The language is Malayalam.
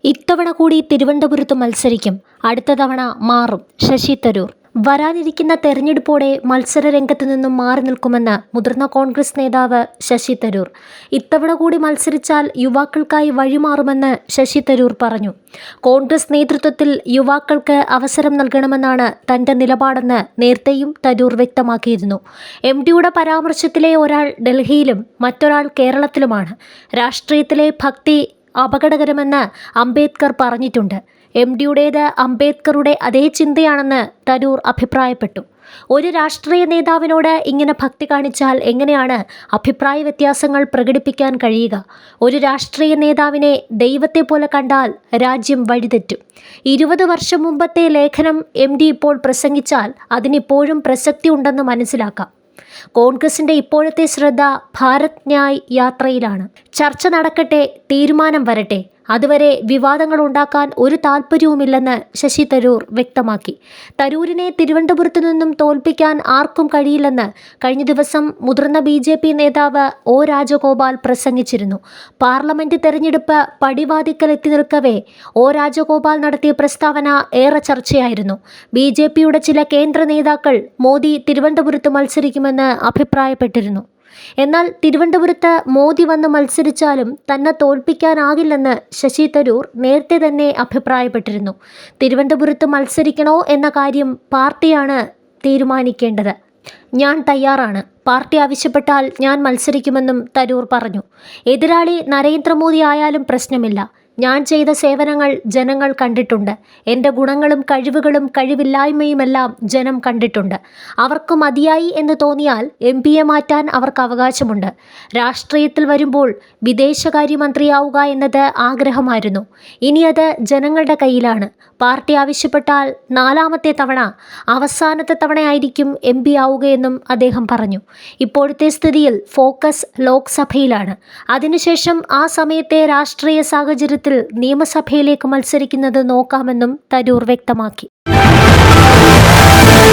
ഇത്തവണ കൂടി തിരുവനന്തപുരത്ത് മത്സരിക്കും. അടുത്ത തവണ മാറും ശശി തരൂർ. വരാനിരിക്കുന്ന തെരഞ്ഞെടുപ്പോടെ മത്സര രംഗത്ത് നിന്നും മാറി നിൽക്കുമെന്ന് മുതിർന്ന കോൺഗ്രസ് നേതാവ് ശശി തരൂർ. ഇത്തവണ കൂടി മത്സരിച്ചാൽ യുവാക്കൾക്കായി വഴിമാറുമെന്ന് ശശി തരൂർ പറഞ്ഞു. കോൺഗ്രസ് നേതൃത്വത്തിൽ യുവാക്കൾക്ക് അവസരം നൽകണമെന്നാണ് തന്റെ നിലപാടെന്ന് നേരത്തെയും തരൂർ വ്യക്തമാക്കിയിരുന്നു. MDയുടെ പരാമർശത്തിലെ ഒരാൾ ഡൽഹിയിലും മറ്റൊരാൾ കേരളത്തിലുമാണ്. രാഷ്ട്രീയത്തിലെ ഭക്തി അപകടകരമെന്ന് അംബേദ്കർ പറഞ്ഞിട്ടുണ്ട്. MDയുടേത് അംബേദ്കറുടെ അതേ ചിന്തയാണെന്ന് തരൂർ അഭിപ്രായപ്പെട്ടു. ഒരു രാഷ്ട്രീയ നേതാവിനോട് ഇങ്ങനെ ഭക്തി കാണിച്ചാൽ എങ്ങനെയാണ് അഭിപ്രായ വ്യത്യാസങ്ങൾ പ്രകടിപ്പിക്കാൻ കഴിയുക? ഒരു രാഷ്ട്രീയ നേതാവിനെ ദൈവത്തെ പോലെ കണ്ടാൽ രാജ്യം വഴിതെറ്റും. 20 വർഷം മുമ്പത്തെ ലേഖനം MD ഇപ്പോൾ പ്രസംഗിച്ചാൽ അതിനിപ്പോഴും പ്രസക്തി ഉണ്ടെന്ന് മനസ്സിലാക്കാം. കോൺഗ്രസിന്റെ ഇപ്പോഴത്തെ ശ്രദ്ധ ഭാരത് ന്യായ് യാത്രയിലാണ്. ചർച്ച നടക്കട്ടെ, തീരുമാനം വരട്ടെ. അതുവരെ വിവാദങ്ങൾ ഉണ്ടാക്കാൻ ഒരു താല്പര്യവുമില്ലെന്ന് ശശി തരൂർ വ്യക്തമാക്കി. തരൂരിനെ തിരുവനന്തപുരത്തു നിന്നും തോൽപ്പിക്കാൻ ആർക്കും കഴിയില്ലെന്ന് കഴിഞ്ഞ ദിവസം മുതിർന്ന BJP നേതാവ് O രാജഗോപാൽ പ്രസംഗിച്ചിരുന്നു. പാർലമെന്റ് തെരഞ്ഞെടുപ്പ് പടിവാതിക്കൽ എത്തി നിൽക്കവേ O രാജഗോപാൽ നടത്തിയ പ്രസ്താവന ഏറെ ചർച്ചയായിരുന്നു. BJPയുടെ ചില കേന്ദ്ര നേതാക്കൾ മോദി തിരുവനന്തപുരത്ത് മത്സരിക്കുമെന്ന് അഭിപ്രായപ്പെട്ടിരുന്നു. എന്നാൽ തിരുവനന്തപുരത്ത് മോദി വന്ന് മത്സരിച്ചാലും തന്നെ തോൽപ്പിക്കാനാകില്ലെന്ന് ശശി തരൂർ നേരത്തെ തന്നെ അഭിപ്രായപ്പെട്ടിരുന്നു. തിരുവനന്തപുരത്ത് മത്സരിക്കണോ എന്ന കാര്യം പാർട്ടിയാണ് തീരുമാനിക്കേണ്ടത്. ഞാൻ തയ്യാറാണ്. പാർട്ടി ആവശ്യപ്പെട്ടാൽ ഞാൻ മത്സരിക്കുമെന്നും തരൂർ പറഞ്ഞു. എതിരാളി നരേന്ദ്രമോദി ആയാലും പ്രശ്നമില്ല. ഞാൻ ചെയ്ത സേവനങ്ങൾ ജനങ്ങൾ കണ്ടിട്ടുണ്ട്. എൻ്റെ ഗുണങ്ങളും കഴിവുകളും കഴിവില്ലായ്മയുമെല്ലാം ജനം കണ്ടിട്ടുണ്ട്. അവർക്ക് മതിയായി എന്ന് തോന്നിയാൽ MPയെ മാറ്റാൻ അവർക്ക് അവകാശമുണ്ട്. രാഷ്ട്രീയത്തിൽ വരുമ്പോൾ വിദേശകാര്യമന്ത്രിയാവുക എന്നത് ആഗ്രഹമായിരുന്നു. ഇനി അത് ജനങ്ങളുടെ കയ്യിലാണ്. പാർട്ടി ആവശ്യപ്പെട്ടാൽ 4ാമത്തെ തവണ, അവസാനത്തെ തവണയായിരിക്കും MP ആവുകയെന്നും അദ്ദേഹം പറഞ്ഞു. ഇപ്പോഴത്തെ സ്ഥിതിയിൽ ഫോക്കസ് ലോക്സഭയിലാണ്. അതിനുശേഷം ആ സമയത്തെ രാഷ്ട്രീയ സാഹചര്യത്തിൽ നിയമസഭയിലേക്ക് മത്സരിക്കുന്നത് നോക്കാമെന്നും തരൂർ വ്യക്തമാക്കി.